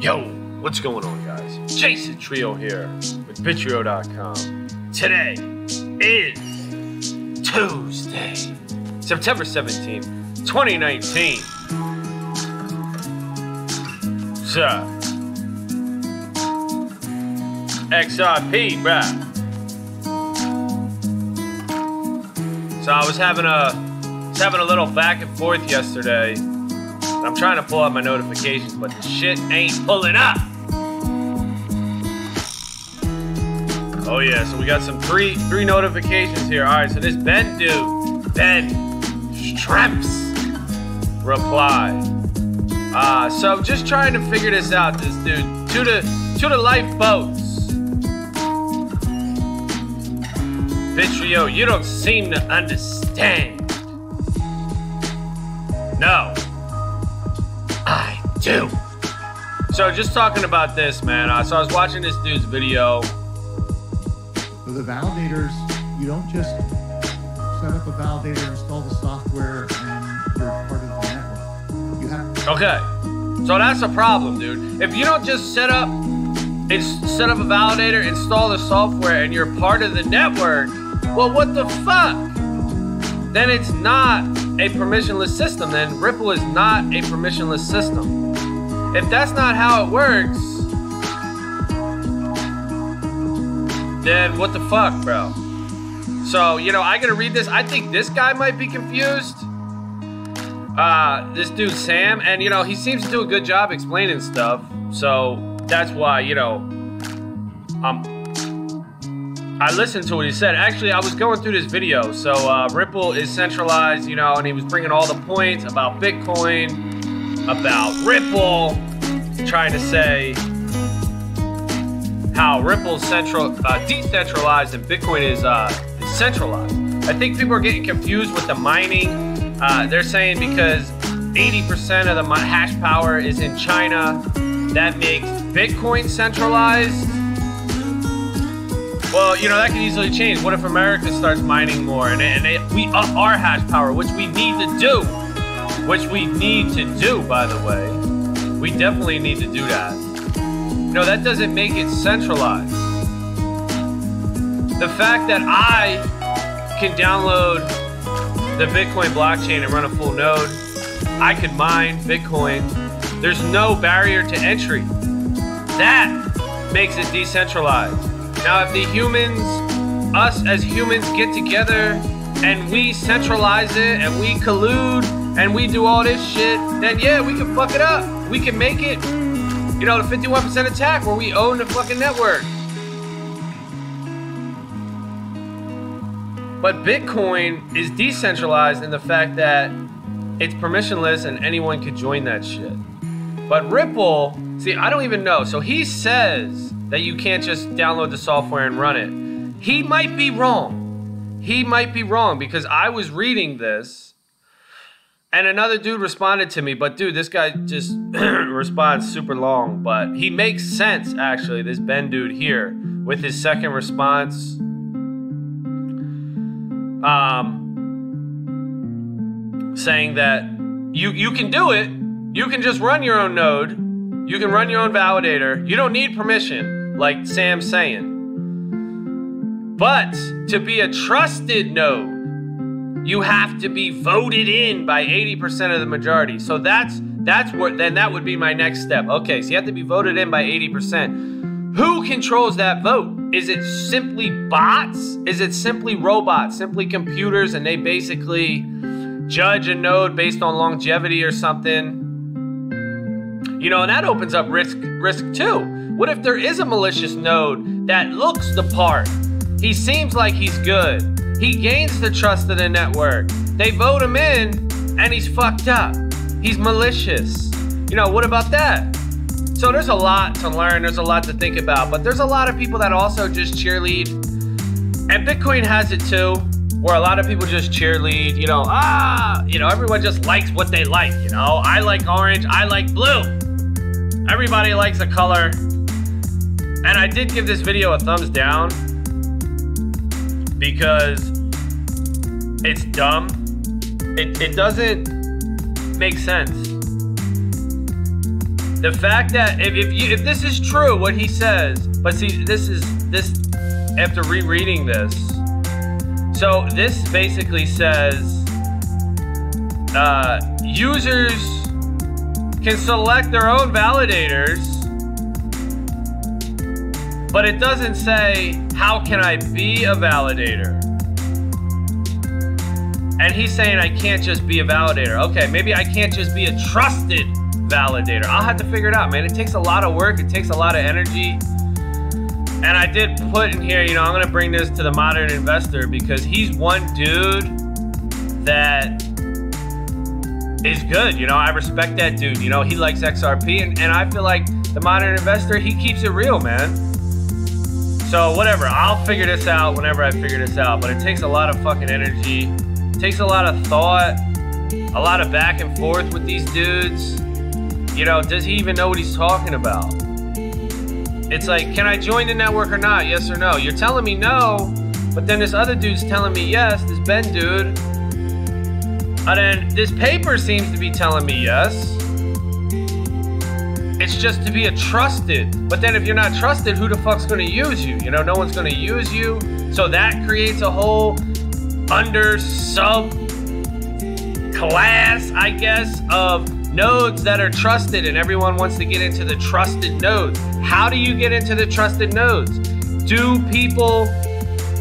Yo, what's going on, guys? Jason Trio here with Bitrio.com. Today is Tuesday, September 17th, 2019. So, XRP, bruh. So I was having a little back and forth yesterday. I'm trying to pull out my notifications, but the shit ain't pulling up. Oh yeah, so we got some three notifications here. All right, so this Ben dude, Ben Stremps, replied. So just trying to figure this out. This dude, to the lifeboats. Bitrio, you don't seem to understand. No. I do. So just talking about this, man. So I was watching this dude's video. For the validators, you don't just set up a validator, install the software, and you're part of the network. You have. Okay. So that's a problem, dude. If you don't just set up a validator, install the software, and you're part of the network, well, what the fuck? Then it's not a permissionless system. Then Ripple is not a permissionless system. If that's not how it works, then what the fuck, bro? So, you know, I gotta read this. I think this guy might be confused. This dude, Sam, and, you know, he seems to do a good job explaining stuff. So that's why, you know, I listened to what he said. Actually, I was going through this video. So Ripple is centralized, you know, and he was bringing all the points about Bitcoin, about Ripple, trying to say how Ripple's decentralized and Bitcoin is centralized. I think people are getting confused with the mining. They're saying because 80% of the hash power is in China, that makes Bitcoin centralized. Well, you know, that can easily change. What if America starts mining more and we up our hash power, which we need to do. Which we need to do, by the way. We definitely need to do that. You know, that doesn't make it centralized. The fact that I can download the Bitcoin blockchain and run a full node, I could mine Bitcoin. There's no barrier to entry. That makes it decentralized. Now, if the humans, us as humans get together and we centralize it and we collude and we do all this shit, then yeah, we can fuck it up. We can make it, you know, the 51% attack where we own the fucking network. But Bitcoin is decentralized in the fact that it's permissionless and anyone could join that shit. But Ripple, see, I don't even know. So he says that you can't just download the software and run it. He might be wrong. He might be wrong because I was reading this and another dude responded to me. But dude, this guy just responds super long. But he makes sense, actually, this Ben dude here, with his second response. Saying that you can do it. You can just run your own node. You can run your own validator. You don't need permission, like Sam's saying. But to be a trusted node, you have to be voted in by 80% of the majority. So that's what, then that would be my next step. Okay, so you have to be voted in by 80%. Who controls that vote? Is it simply bots? Is it simply robots, simply computers, and they basically judge a node based on longevity or something? You know, and that opens up risk too. What if there is a malicious node that looks the part? He seems like he's good. He gains the trust of the network. They vote him in and he's fucked up. He's malicious. You know, what about that? So there's a lot to learn. There's a lot to think about. But there's a lot of people that also just cheerlead. And Bitcoin has it too, where a lot of people just cheerlead. You know, everyone just likes what they like. You know, I like orange. I like blue. Everybody likes a color. And I did give this video a thumbs down because it's dumb. It doesn't make sense. The fact that if this is true, what he says, but see, this after rereading this. So this basically says users can select their own validators, but it doesn't say how can I be a validator. And he's saying I can't just be a validator. Okay, maybe I can't just be a trusted validator. I'll have to figure it out, man. It takes a lot of work. It takes a lot of energy. And I did put in here, you know, I'm gonna bring this to the modern investor because he's one dude that is good. You know, I respect that dude. You know, he likes XRP, and I feel like the modern investor, he keeps it real, man. So whatever, I'll figure this out whenever I figure this out, but it takes a lot of fucking energy. It takes a lot of thought, a lot of back and forth with these dudes. You know, does he even know what he's talking about? It's like, can I join the network or not? Yes or no? You're telling me no, but then this other dude's telling me yes, this Ben dude. And then this paper seems to be telling me yes. It's just to be a trusted. But then if you're not trusted, who the fuck's gonna use you? You know, no one's gonna use you. So that creates a whole under sub class, I guess, of nodes that are trusted, and everyone wants to get into the trusted nodes. How do you get into the trusted nodes? Do people,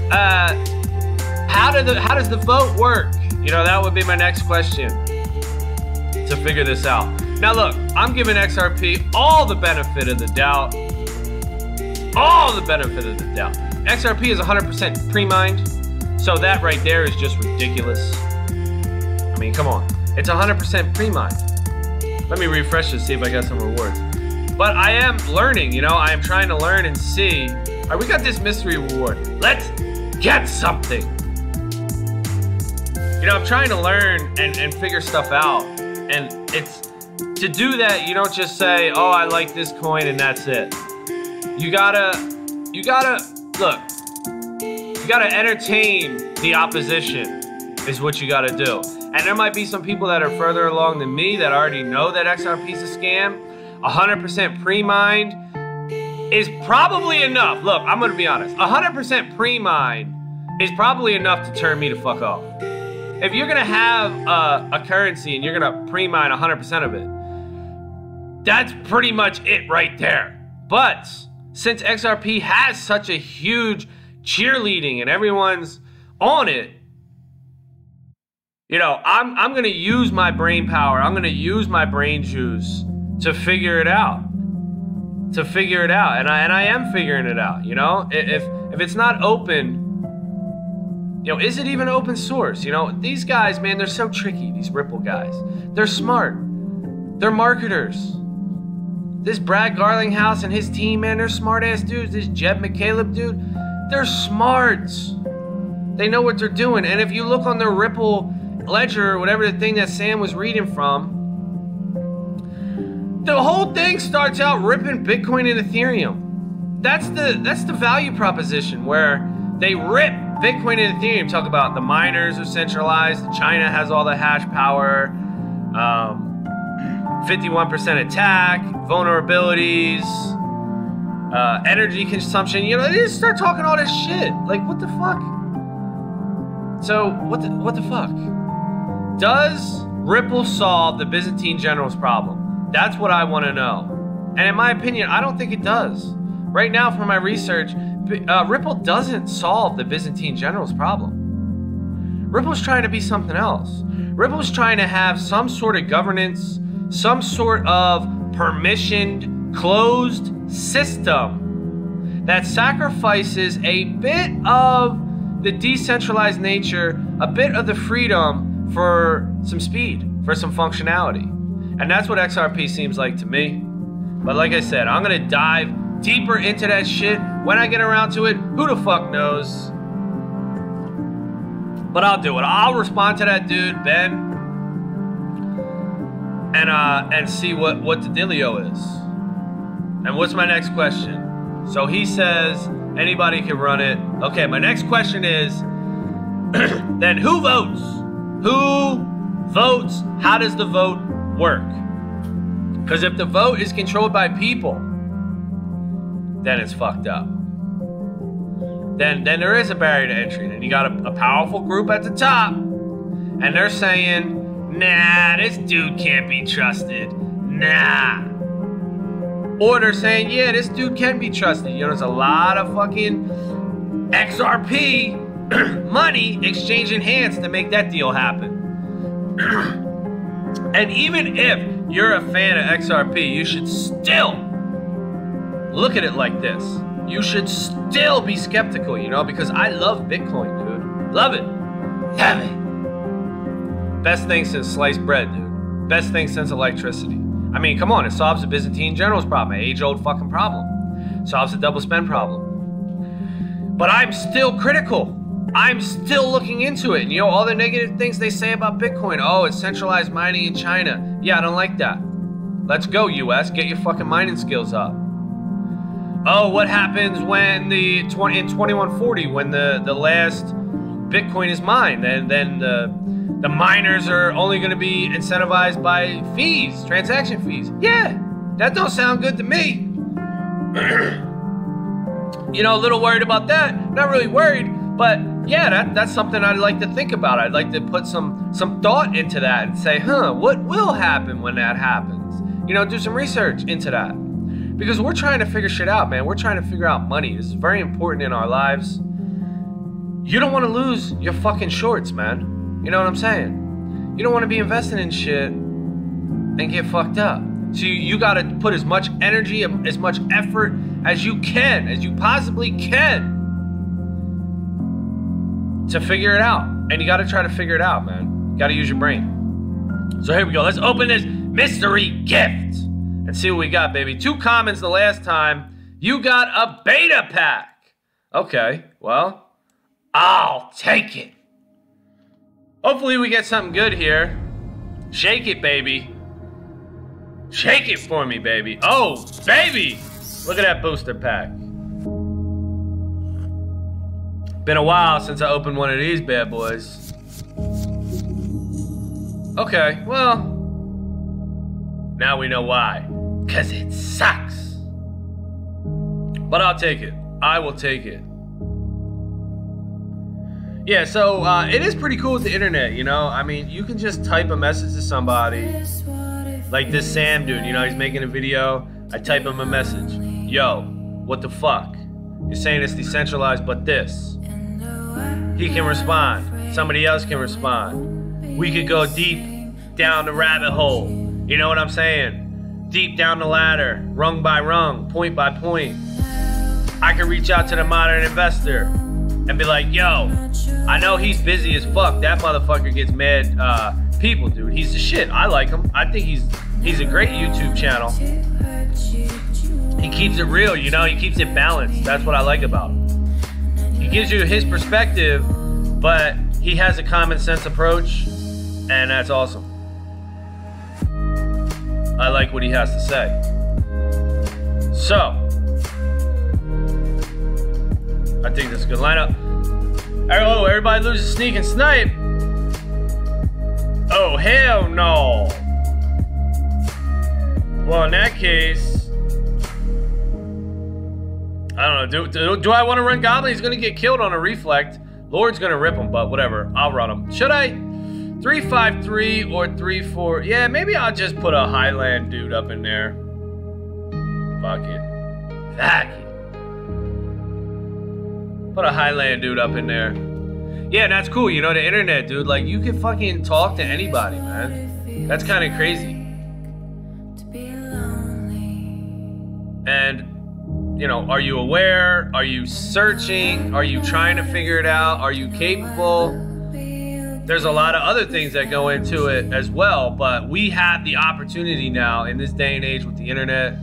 how does the vote work? You know, that would be my next question to figure this out. Now look, I'm giving XRP all the benefit of the doubt. All the benefit of the doubt. XRP is 100% pre-mined, so that right there is just ridiculous. I mean, come on. It's 100% pre-mined. Let me refresh this, see if I got some rewards. But I am learning, you know, I am trying to learn and see. All right, we got this mystery reward. Let's get something. You know, I'm trying to learn and figure stuff out. And it's, to do that, you don't just say, oh, I like this coin and that's it. You gotta entertain the opposition is what you gotta do. And there might be some people that are further along than me that already know that XRP is a scam. 100% pre-mined is probably enough. Look, I'm gonna be honest. 100% pre-mined is probably enough to turn me to fuck off. If you're gonna have a currency and you're gonna pre-mine 100% of it, that's pretty much it right there. But since XRP has such a huge cheerleading and everyone's on it, you know, I'm gonna use my brain power. I'm gonna use my brain juice to figure it out. And I am figuring it out, you know? If it's not open, you know, is it even open source? You know, these guys, man, they're so tricky, these Ripple guys. They're smart. They're marketers. This Brad Garlinghouse and his team, man, they're smart ass dudes. This Jeb McCaleb dude, they're smart. They know what they're doing. And if you look on their Ripple ledger or whatever the thing that Sam was reading from, the whole thing starts out ripping Bitcoin and Ethereum. That's the value proposition, where they rip Bitcoin and Ethereum. Talk about the miners are centralized. China has all the hash power. 51% attack, vulnerabilities, energy consumption. You know, they just start talking all this shit. Like, what the fuck? So, what the fuck? Does Ripple solve the Byzantine generals problem? That's what I want to know. And in my opinion, I don't think it does. Right now, from my research, Ripple doesn't solve the Byzantine generals problem. Ripple's trying to be something else. Ripple's trying to have some sort of governance, some sort of permissioned, closed system that sacrifices a bit of the decentralized nature, a bit of the freedom for some speed, for some functionality. And that's what XRP seems like to me. But like I said, I'm gonna dive deeper into that shit when I get around to it. Who the fuck knows? But I'll do it. I'll respond to that dude, Ben, and see what the dealio is. And what's my next question? So he says anybody can run it. Okay, my next question is, then who votes? Who votes? How does the vote work? Because if the vote is controlled by people, then it's fucked up. Then there is a barrier to entry. Then you got a powerful group at the top, and they're saying, nah, this dude can't be trusted. Nah. Or they're saying, yeah, this dude can be trusted. You know, there's a lot of fucking XRP money exchanging hands to make that deal happen. And even if you're a fan of XRP, you should still look at it like this. You should still be skeptical, you know, because I love Bitcoin, dude. Love it. Love it. Best thing since sliced bread, dude. Best thing since electricity. I mean, come on, it solves the Byzantine generals problem, an age-old fucking problem. Solves the double spend problem. But I'm still critical. I'm still looking into it. And, you know, all the negative things they say about Bitcoin. Oh, it's centralized mining in China. Yeah, I don't like that. Let's go, US. Get your fucking mining skills up. Oh, what happens when in 2140, when the last Bitcoin is mined? Then the miners are only going to be incentivized by fees, transaction fees. Yeah, that don't sound good to me. You know, a little worried about that. Not really worried, but yeah, that's something I'd like to think about. I'd like to put some thought into that and say, what will happen when that happens? You know, do some research into that. Because we're trying to figure shit out, man. We're trying to figure out money. This is very important in our lives. You don't want to lose your fucking shorts, man. You know what I'm saying? You don't want to be investing in shit and get fucked up. So you got to put as much energy, as much effort as you can, as you possibly can, to figure it out. And you got to try to figure it out, man. You got to use your brain. So here we go. Let's open this mystery gift and see what we got, baby. 2 comments the last time. You got a beta pack. Okay, well, I'll take it. Hopefully we get something good here. Shake it, baby. Shake it for me, baby. Oh, baby! Look at that booster pack. Been a while since I opened one of these bad boys. Okay, well, now we know why. 'Cause it sucks. But I'll take it. I will take it. Yeah, so it is pretty cool with the internet, you know? I mean, you can just type a message to somebody. Like this Sam dude, you know, he's making a video. I type him a message. Yo, what the fuck? You're saying it's decentralized, but this. He can respond. Somebody else can respond. We could go deep down the rabbit hole. You know what I'm saying? Deep down the ladder, rung by rung, point by point. I could reach out to the modern investor and be like, yo, I know he's busy as fuck. That motherfucker gets mad people, dude. He's the shit. I like him. I think he's a great YouTube channel. He keeps it real, you know? He keeps it balanced. That's what I like about him. He gives you his perspective, but he has a common sense approach, and that's awesome. I like what he has to say. So, I think that's a good lineup. Oh, everybody loses sneak and snipe. Oh, hell no. Well, in that case, I don't know. Do I want to run Goblin? He's going to get killed on a reflect. Lord's going to rip him, but whatever. I'll run him. Should I? 3-5-3 or 3-4. Yeah, maybe I'll just put a Highland dude up in there. Fuck it. Fuck it. Put a Highland dude up in there. Yeah, that's cool. You know, the internet, dude. Like, you can fucking talk to anybody, man. That's kind of crazy. And, you know, are you aware? Are you searching? Are you trying to figure it out? Are you capable? There's a lot of other things that go into it as well, but we have the opportunity now in this day and age with the internet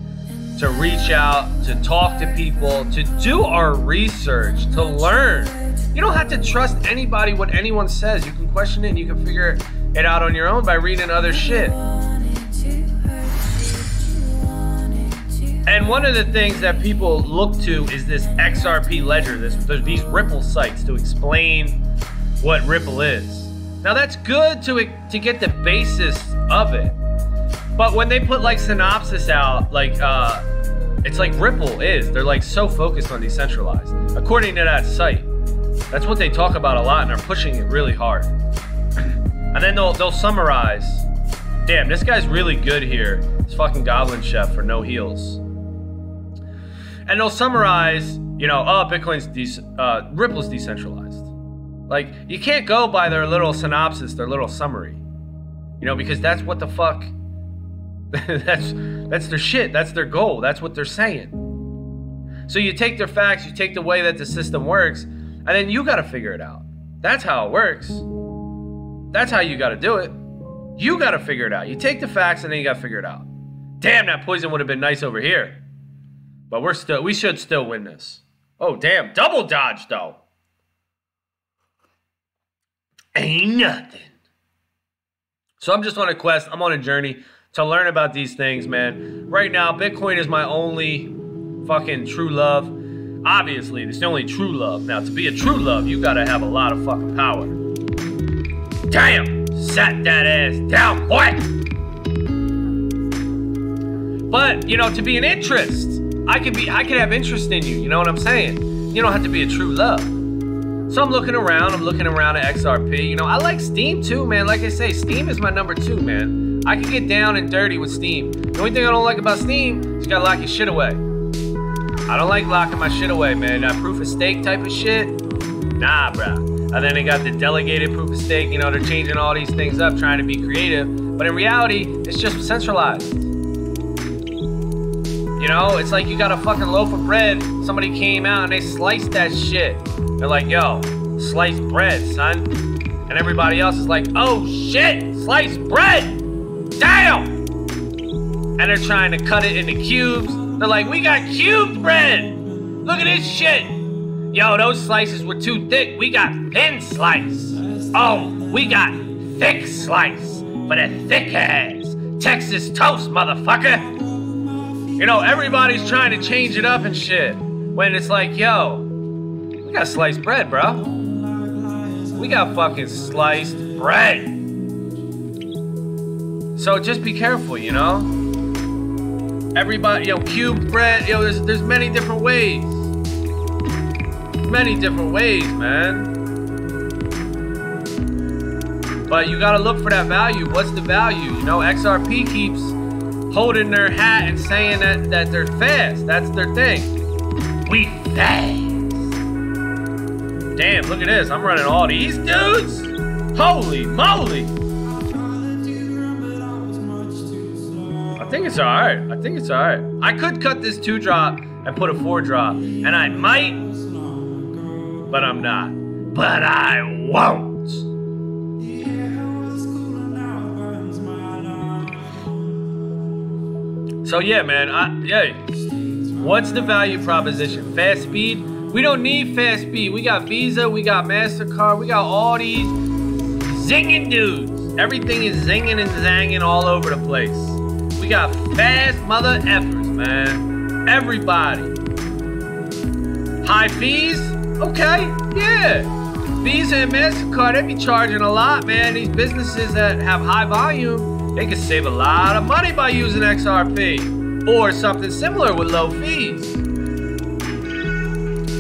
to reach out, to talk to people, to do our research, to learn. You don't have to trust anybody, what anyone says. You can question it and you can figure it out on your own by reading other shit. And one of the things that people look to is this XRP ledger, these Ripple sites to explain what Ripple is. Now that's good to get the basis of it, But when they put like synopsis out, like it's like Ripple is. They're like so focused on decentralized. According to that site. That's what they talk about a lot, and they're pushing it really hard. And then they'll summarize. Damn, this guy's really good here. This fucking Goblin Chef for no heals. And they'll summarize, you know, oh, Ripple's decentralized. Like, you can't go by their little synopsis, their little summary. You know, because that's what the fuck. that's their shit. That's their goal. That's what they're saying. So you take their facts, you take the way that the system works, and then you got to figure it out. That's how it works. That's how you got to do it. You got to figure it out. You take the facts and then you got to figure it out. Damn, that poison would have been nice over here. But we should still win this. Oh, damn. Double dodge, though. Ain't nothing. So I'm just on a quest. I'm on a journey to learn about these things, man. Right now, Bitcoin is my only fucking true love. Obviously, it's the only true love. Now, to be a true love, you gotta have a lot of fucking power. Damn! Sat that ass down, boy! But, you know, to be an interest, I could have interest in you, you know what I'm saying? You don't have to be a true love. So I'm looking around at XRP. You know, I like Steam too, man. Like I say, Steam is my number 2, man. I can get down and dirty with Steam. The only thing I don't like about Steam is you gotta lock your shit away. I don't like locking my shit away, man. That proof of stake type of shit, nah, bruh. And then they got the delegated proof of stake. You know, they're changing all these things up, trying to be creative. But in reality, it's just centralized. You know, it's like you got a fucking loaf of bread. Somebody came out and they sliced that shit. They're like, yo, sliced bread, son. And everybody else is like, oh shit, sliced bread. Damn. And they're trying to cut it into cubes. They're like, we got cubed bread. Look at this shit. Yo, those slices were too thick. We got thin slice. Oh, we got thick slice for the thick ass. Texas toast, motherfucker. You know, everybody's trying to change it up and shit. When it's like, yo, we got sliced bread, bro. We got fucking sliced bread. So just be careful, you know? Everybody, yo, cubed bread, yo, there's many different ways. Many different ways, man. But you gotta look for that value. What's the value? You know, XRP keeps holding their hat and saying that they're fast. That's their thing. We fast. Damn, look at this. I'm running all these dudes. Holy moly. I think it's alright. I think it's alright. I could cut this 2-drop and put a 4-drop. And I might. But I'm not. But I won't. So yeah, man. What's the value proposition? Fast speed? We don't need fast speed. We got Visa, we got MasterCard, we got all these zinging dudes. Everything is zinging and zanging all over the place. We got fast mother effers, man. Everybody. High fees? Okay, yeah. Visa and MasterCard, they be charging a lot, man. These businesses that have high volume, they can save a lot of money by using XRP or something similar with low fees.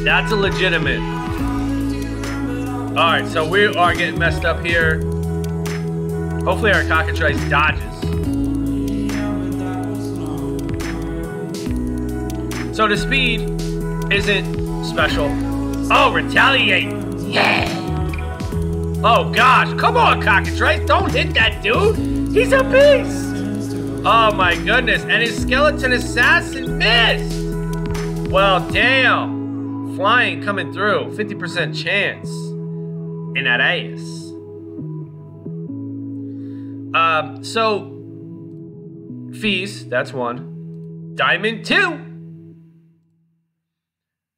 That's a legitimate. All right, so we are getting messed up here. Hopefully our cockatrice dodges. So the speed isn't special. Oh, retaliate. Yeah. Oh gosh, come on, cockatrice. Don't hit that dude. He's a beast. Oh my goodness, and his skeleton assassin missed. Well, damn. Flying coming through, 50% chance in that ass. So fees, that's 1. Diamond 2.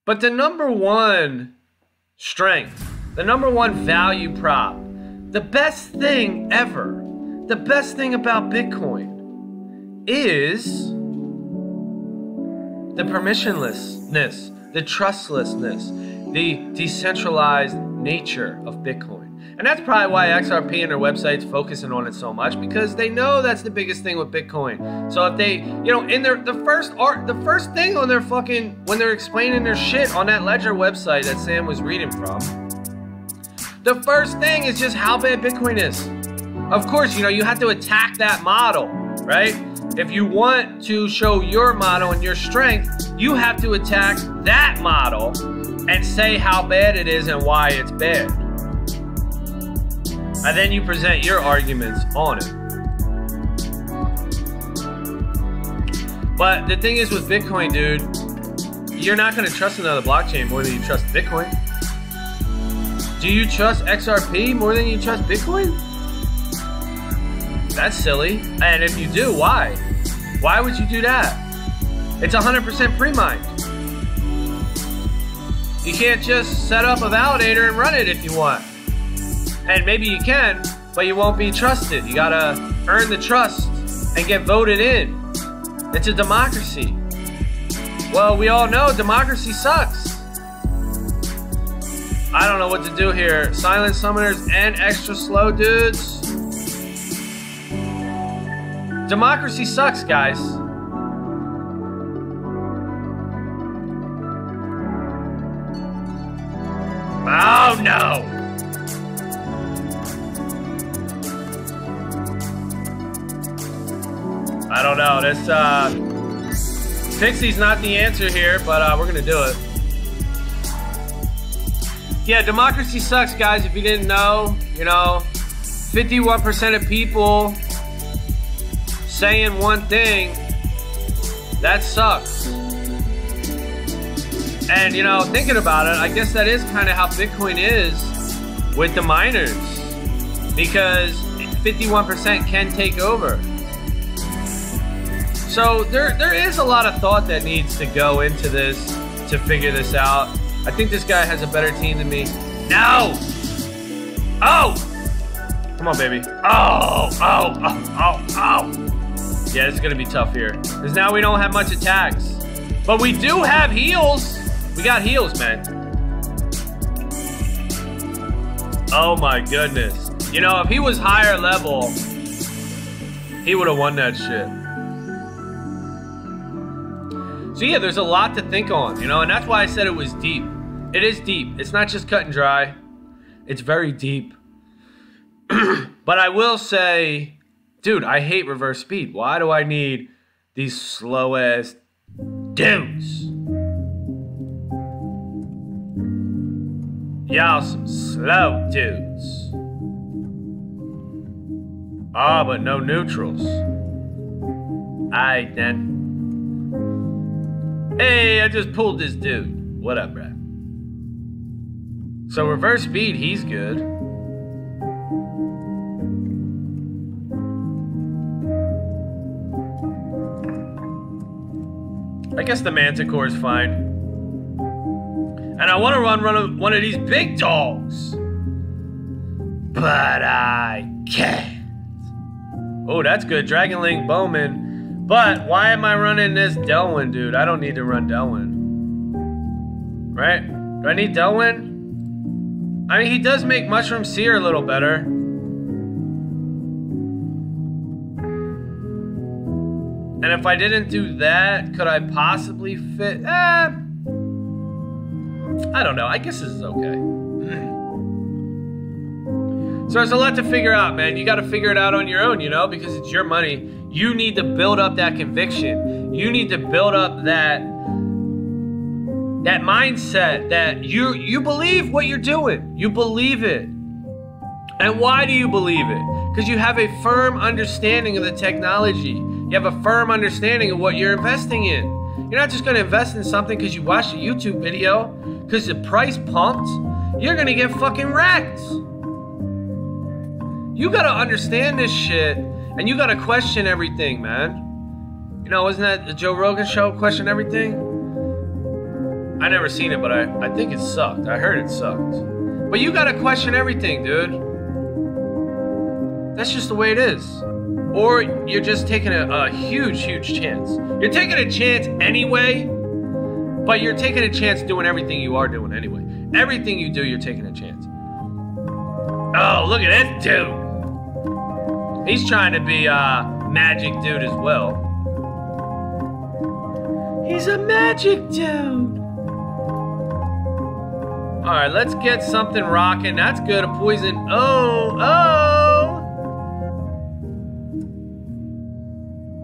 But the number 1 strength, the number 1 value prop, the best thing ever, the best thing about Bitcoin is the permissionlessness, the trustlessness, the decentralized nature of Bitcoin. And that's probably why XRP and their websites focusing on it so much, because they know that's the biggest thing with Bitcoin. So if they, you know, in the first thing on their fucking, when they're explaining their shit on that Ledger website that Sam was reading from, the first thing is just how bad Bitcoin is. Of course, you know, you have to attack that model, right? If you want to show your model and your strength, you have to attack that model and say how bad it is and why it's bad. And then you present your arguments on it. But the thing is with Bitcoin, dude, you're not going to trust another blockchain more than you trust Bitcoin. Do you trust XRP more than you trust Bitcoin? That's silly. And if you do, why? Why would you do that? It's 100% pre-mined. You can't just set up a validator and run it if you want. And maybe you can, but you won't be trusted. You gotta earn the trust and get voted in. It's a democracy. Well, we all know democracy sucks. I don't know what to do here. Silent summoners and extra slow dudes. Democracy sucks, guys. Oh no! I don't know. This Pixie's not the answer here, but we're gonna do it. Yeah, democracy sucks, guys. If you didn't know, you know, 51% of people saying one thing, that sucks. And you know, thinking about it, I guess that is kind of how Bitcoin is with the miners, because 51% can take over. So there is a lot of thought that needs to go into this to figure this out. I think this guy has a better team than me. No! Oh! Come on, baby. Oh! Yeah, this is gonna be tough here. Because now we don't have much attacks. But we do have heals. We got heals, man. Oh my goodness. You know, if he was higher level, he would have won that shit. So yeah, there's a lot to think on, you know, and that's why I said it was deep. It is deep. It's not just cut and dry. It's very deep. But I will say, dude, I hate reverse speed. Why do I need these slow ass dudes? Y'all some slow dudes. Ah, but no neutrals. Aight then. Hey, I just pulled this dude. What up, bro? So reverse speed, he's good. I guess the Manticore is fine. And I want to run one of these big dogs. But I can't. Oh, that's good. Dragon Link Bowman. But why am I running this Delwyn, dude? I don't need to run Delwyn. Right? Do I need Delwyn? I mean, he does make Mushroom Seer a little better. And if I didn't do that, could I possibly fit? I don't know. I guess this is okay. So there's a lot to figure out, man. You got to figure it out on your own, you know, because it's your money. You need to build up that conviction. You need to build up that mindset that you believe what you're doing. You believe it. And why do you believe it? Because you have a firm understanding of the technology. You have a firm understanding of what you're investing in. You're not just going to invest in something because you watched a YouTube video, because the price pumped. You're going to get fucking wrecked. You got to understand this shit, and you got to question everything, man. You know, isn't that the Joe Rogan show, Question Everything? I never seen it, but I think it sucked. I heard it sucked. But you got to question everything, dude. That's just the way it is. Or you're just taking a huge, huge chance. You're taking a chance anyway, but you're taking a chance doing everything you are doing anyway. Everything you do, you're taking a chance. Oh, look at this dude. He's trying to be a magic dude as well. He's a magic dude. All right, let's get something rocking. That's good. A poison. Oh.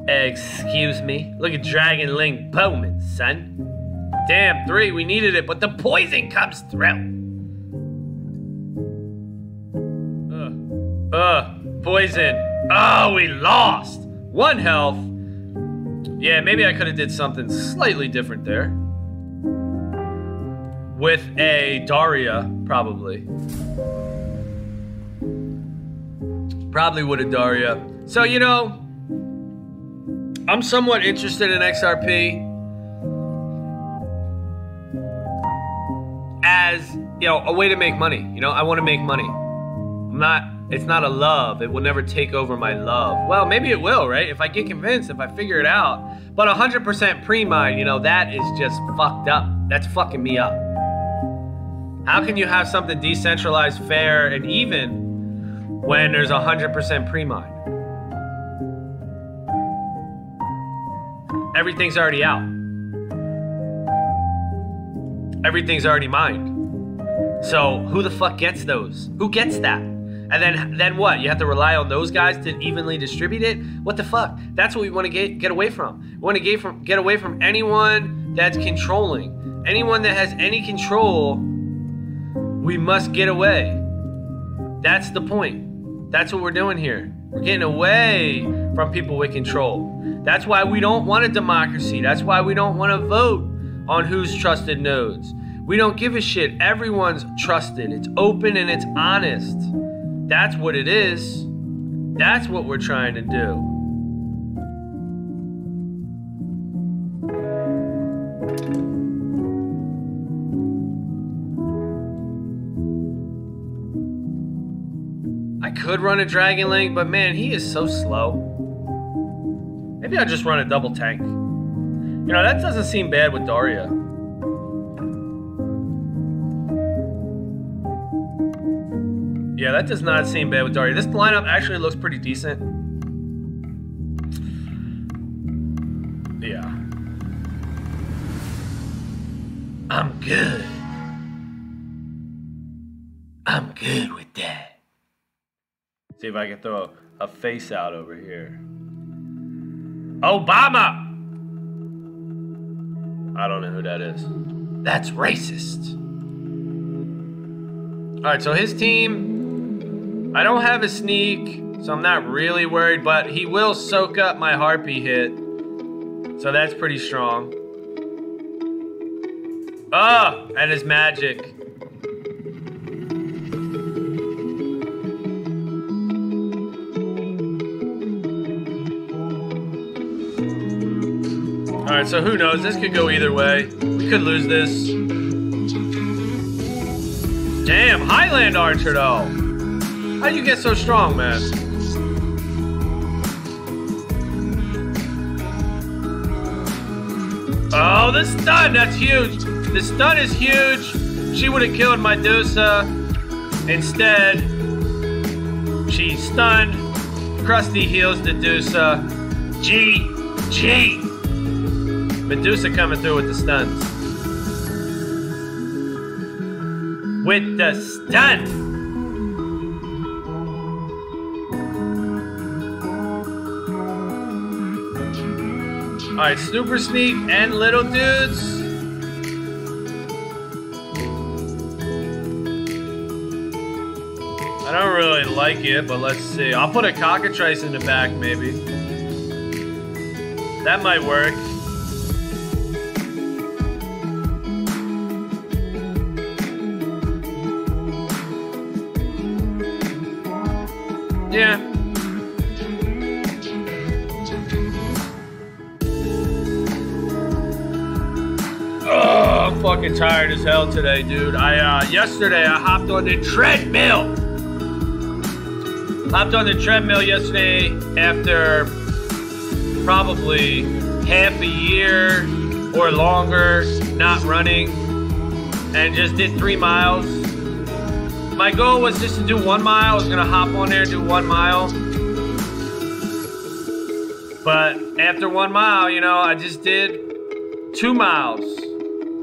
Excuse me. Look at Dragon Link Bowman, son. Damn, 3. We needed it, but the poison comes through. Poison. Oh, we lost. 1 health. Yeah, maybe I could have did something slightly different there. With a Daria, probably. Probably would have Daria. So, you know, I'm somewhat interested in XRP as, you know, a way to make money. You know, I want to make money. It's not a love. It will never take over my love. Well, maybe it will, right? If I get convinced, if I figure it out. But 100% pre-mine, you know, that is just fucked up. That's fucking me up. How can you have something decentralized, fair, and even when there's 100% pre-mine? Everything's already out. Everything's already mined. So who the fuck gets those? Who gets that? And then what? You have to rely on those guys to evenly distribute it? What the fuck? That's what we want to get away from. We want to get away from anyone that's controlling. Anyone that has any control, we must get away. That's the point. That's what we're doing here. We're getting away from people with control. That's why we don't want a democracy. That's why we don't want to vote on who's trusted nodes. We don't give a shit. Everyone's trusted. It's open and it's honest. That's what it is. That's what we're trying to do. I could run a Dragon Link, but man, he is so slow. Maybe I'll just run a double tank. You know, that doesn't seem bad with Daria. Yeah, that does not seem bad with Daria. This lineup actually looks pretty decent. Yeah. I'm good. I'm good with that. See if I can throw a face out over here. Obama! I don't know who that is. That's racist. Alright, so his team... I don't have a sneak, so I'm not really worried, but he will soak up my Harpy hit. So that's pretty strong. Oh, and his magic. Alright, so who knows? This could go either way. We could lose this. Damn, Highland Archer though. How do you get so strong, man? Oh, the stun, that's huge. The stun is huge. She would have killed Medusa. Instead, she stunned. Krusty heals Medusa. GG. Medusa coming through with the stuns. With the stun. Alright, Super Sneak and Little Dudes. I don't really like it, but let's see. I'll put a Cockatrice in the back, maybe. That might work. Yeah. Oh, I'm fucking tired as hell today, dude. Yesterday I hopped on the treadmill. Hopped on the treadmill yesterday after probably half a year or longer not running, and just did 3 miles. my goal was just to do 1 mile. I was gonna hop on there and do 1 mile. But after 1 mile, you know, I just did 2 miles.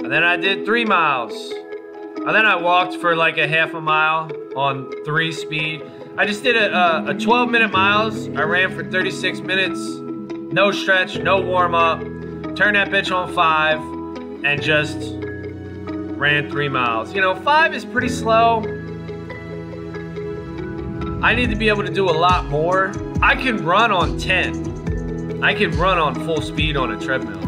And then I did 3 miles. And then I walked for like a half a mile on 3 speed. I just did a 12-minute miles. I ran for 36 minutes. No stretch, no warm up. Turned that bitch on 5 and just ran 3 miles. You know, 5 is pretty slow. I need to be able to do a lot more. I can run on 10. I can run on full speed on a treadmill.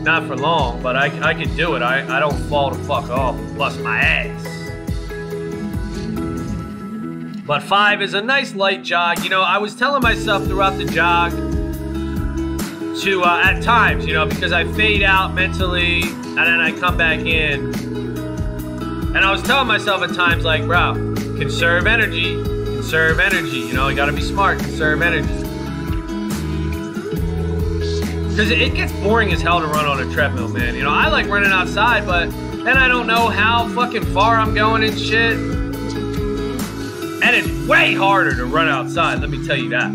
Not for long, but I can do it. I don't fall the fuck off and bust my ass. But 5 is a nice light jog. You know, I was telling myself throughout the jog to, at times, you know, because I fade out mentally and then I come back in. And I was telling myself at times like, bro, conserve energy. Conserve energy. You know, you gotta be smart. Conserve energy. Because it gets boring as hell to run on a treadmill, man. You know, I like running outside, but then I don't know how fucking far I'm going and shit. And it's way harder to run outside, let me tell you that.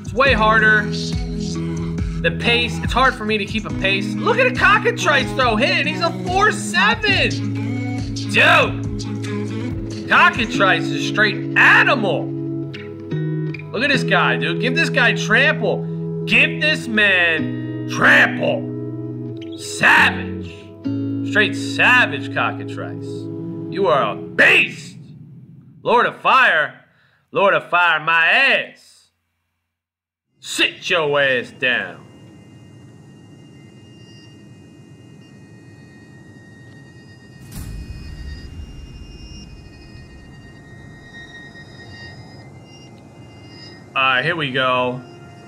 It's way harder. The pace, it's hard for me to keep a pace. Look at a cockatrice throw hit, he's a 4.7. Dude, cockatrice is a straight animal. Look at this guy, dude. Give this guy trample. Give this man trample. Savage. Straight savage cockatrice. You are a beast. Lord of fire my ass. Sit your ass down. Alright, here we go.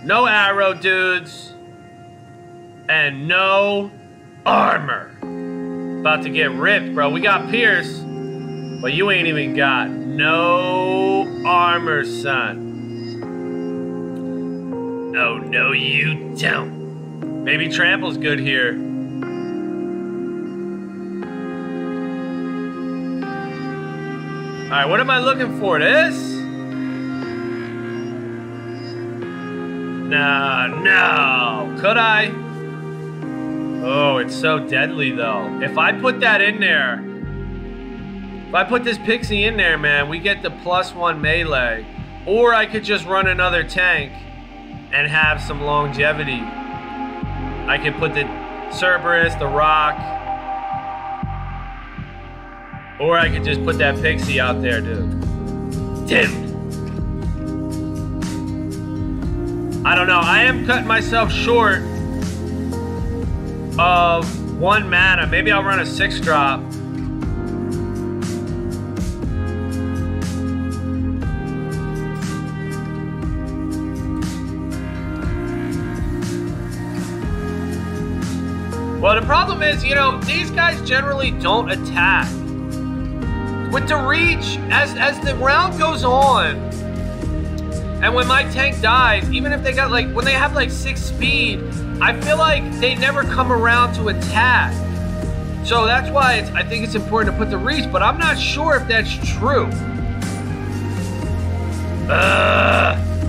No arrow, dudes. And no armor. About to get ripped, bro. We got Pierce, but you ain't even got no armor, son. Oh, no, you don't. Maybe trample's good here. Alright, what am I looking for? This? No. Could I? Oh, it's so deadly, though. If I put that in there, if I put this pixie in there, man, we get the +1 melee. Or I could just run another tank and have some longevity. I could put the Cerberus, the Rock. Or I could just put that pixie out there, dude. I don't know. I am cutting myself short of 1 mana. Maybe I'll run a 6-drop. Well, the problem is, you know, these guys generally don't attack. With the reach, as the round goes on, and when my tank dies, even if they got like, when they have like 6 speed, I feel like they never come around to attack. So that's why I think it's important to put the reach, but I'm not sure if that's true.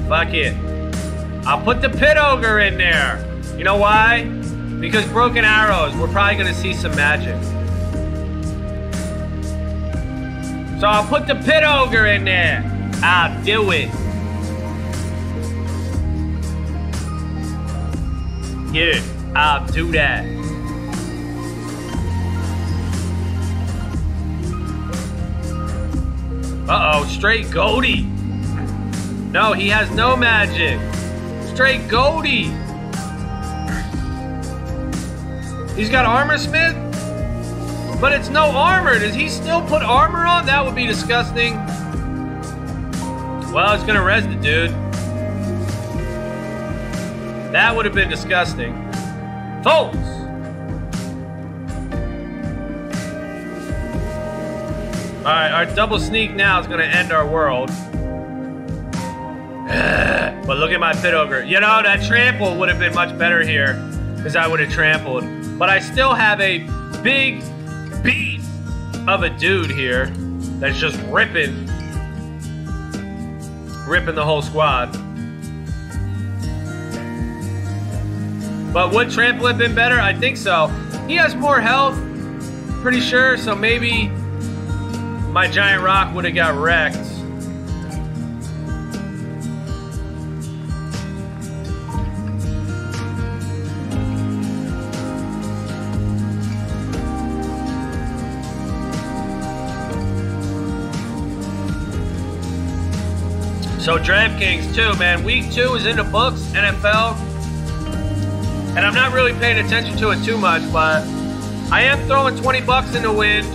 Fuck it. I'll put the Pit Ogre in there. You know why? Because broken arrows, we're probably gonna see some magic. So I'll put the Pit Ogre in there. I'll do it. Yeah, I'll do that. Uh-oh, straight Goldie. No, he has no magic. Straight Goldie. He's got Armor Smith, but it's no armor. Does he still put armor on? That would be disgusting. Well, it's gonna res the dude. That would have been disgusting. Folks! Alright, our double sneak now is gonna end our world. But look at my Pit Ogre. You know, that trample would have been much better here, because I would have trampled. But I still have a big beast of a dude here. that's just ripping the whole squad. But would Trample have been better? I think so. He has more health, pretty sure, so maybe my Giant Rock would have got wrecked. So DraftKings too, man. Week 2 is in the books, NFL. And I'm not really paying attention to it too much, but I am throwing 20 bucks in the wind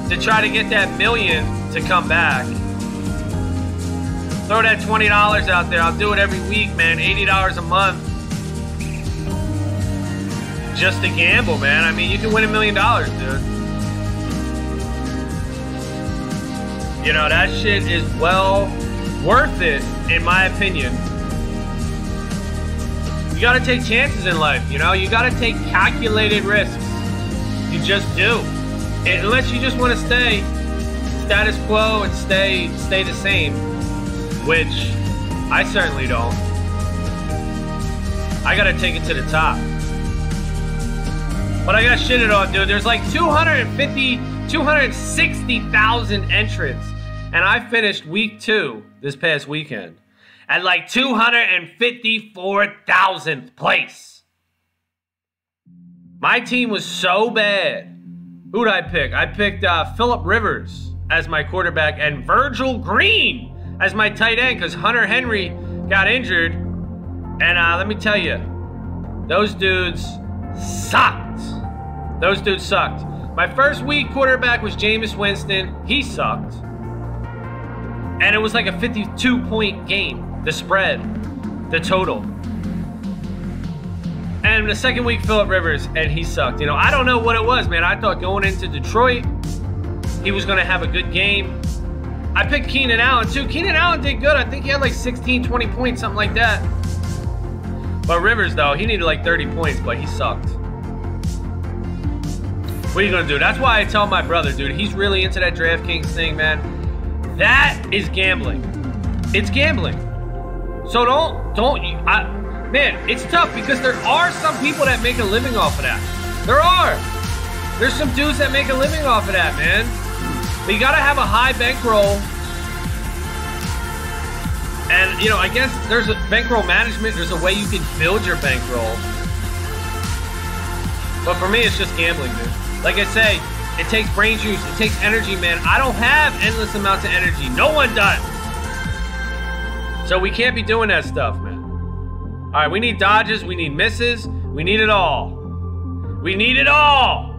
to try to get that million to come back. Throw that $20 out there. I'll do it every week, man. $80 a month. Just to gamble, man. I mean, you can win $1 million, dude. You know, that shit is well worth it, in my opinion. You gotta take chances in life, you know? You gotta take calculated risks. You just do. Unless you just want to stay status quo and stay the same, which I certainly don't. I gotta take it to the top. But I got shitted on, dude. There's like 260,000 entrants. And I finished week 2 this past weekend at like 254,000th place. My team was so bad. Who'd I pick? I picked Phillip Rivers as my quarterback and Virgil Green as my tight end because Hunter Henry got injured. And let me tell you, those dudes sucked. Those dudes sucked. My first week quarterback was Jameis Winston. He sucked. And it was like a 52-point game. The spread. The total. And the second week, Phillip Rivers, and he sucked. You know, I don't know what it was, man. I thought going into Detroit, he was going to have a good game. I picked Keenan Allen, too. Keenan Allen did good. I think he had like 16, 20 points, something like that. But Rivers, though, he needed like 30 points, but he sucked. What are you going to do? That's why I tell my brother, dude, he's really into that DraftKings thing, man. That is gambling. It's gambling. So man, it's tough because there are some people that make a living off of that. There are. There's some dudes that make a living off of that, man. But you gotta have a high bankroll. And, you know, I guess there's a bankroll management. There's a way you can build your bankroll. But for me, it's just gambling, dude. Like I say, it takes brain juice. It takes energy, man. I don't have endless amounts of energy. No one does. So we can't be doing that stuff, man. All right, we need dodges. We need misses. We need it all. We need it all.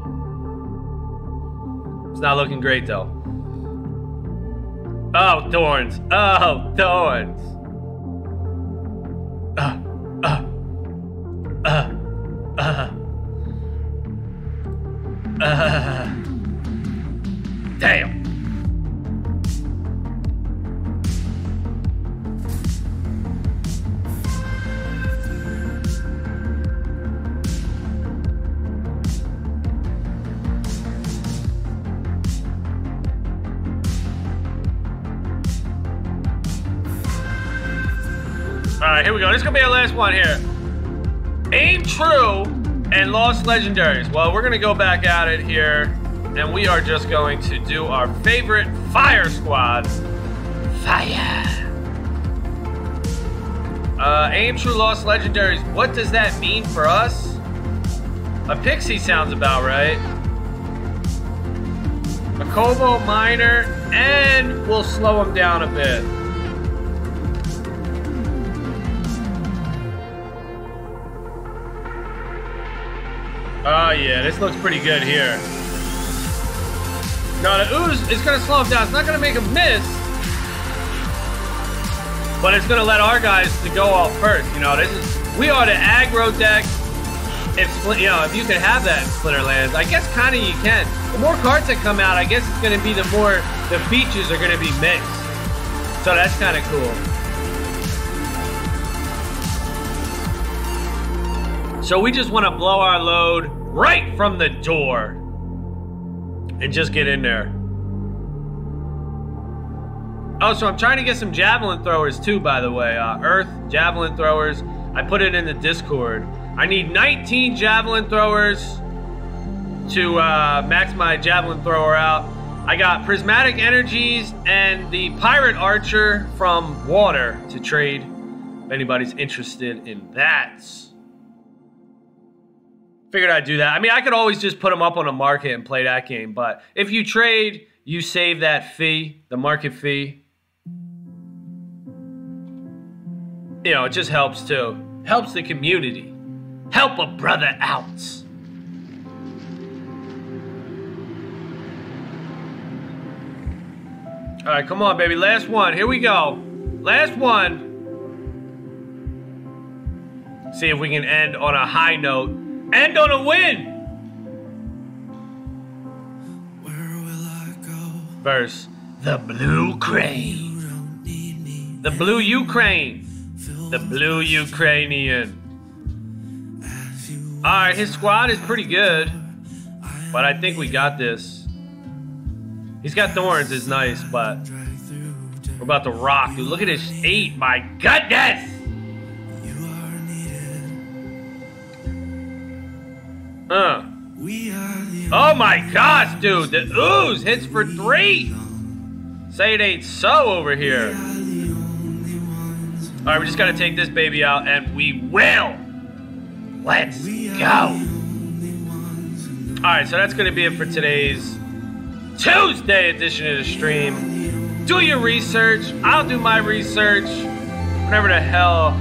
It's not looking great, though. Oh, thorns. Oh, thorns. Damn. All right, here we go. This is gonna be our last one here. Aim True and Lost Legendaries. Well, we're gonna go back at it here, and we are just going to do our favorite Fire Squad. Fire. Aim True, Lost Legendaries. What does that mean for us? A Pixie sounds about right. A Kobo Miner, and we'll slow him down a bit. Oh yeah, this looks pretty good here. No, the Ooze is gonna slow him down. It's not gonna make him miss, but it's gonna let our guys to go off first. You know, we are the aggro deck. If you could have that in Splinterlands, I guess kind of you can. The more cards that come out, I guess it's gonna be the more the features are gonna be mixed. So that's kind of cool. So we just want to blow our load right from the door and just get in there. Oh, so I'm trying to get some javelin throwers too, by the way. Earth javelin throwers. I put it in the Discord. I need 19 javelin throwers to max my javelin thrower out. I got prismatic energies and the pirate archer from water to trade. If anybody's interested in that. Figured I'd do that. I mean, I could always just put them up on a market and play that game. But if you trade, you save that fee, the market fee. You know, it just helps too. Helps the community. Help a brother out. All right, come on, baby. Last one. Here we go. Last one. See if we can end on a high note. End on a win. Where will I go? Verse the Blue Crane. The Blue Ukraine. The Blue Ukrainian. All right, his squad is pretty good, but I think we got this. He's got thorns, is nice, but we're about to rock, dude. Look at this 8, my goodness! Oh my gosh, dude, the ooze hits for 3. Say it ain't so over here. All right, we just gotta take this baby out, and we will. Let's go. All right, so that's gonna be it for today's Tuesday edition of the stream. Do your research. I'll do my research. Whenever the hell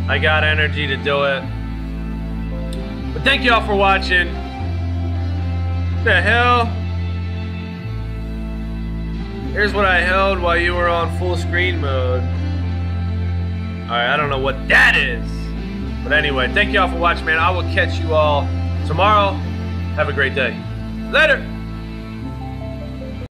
I got energy to do it. But thank you all for watching. What the hell? Here's what I held while you were on full screen mode. Alright, I don't know what that is. But anyway, thank you all for watching, man. I will catch you all tomorrow. Have a great day. Later.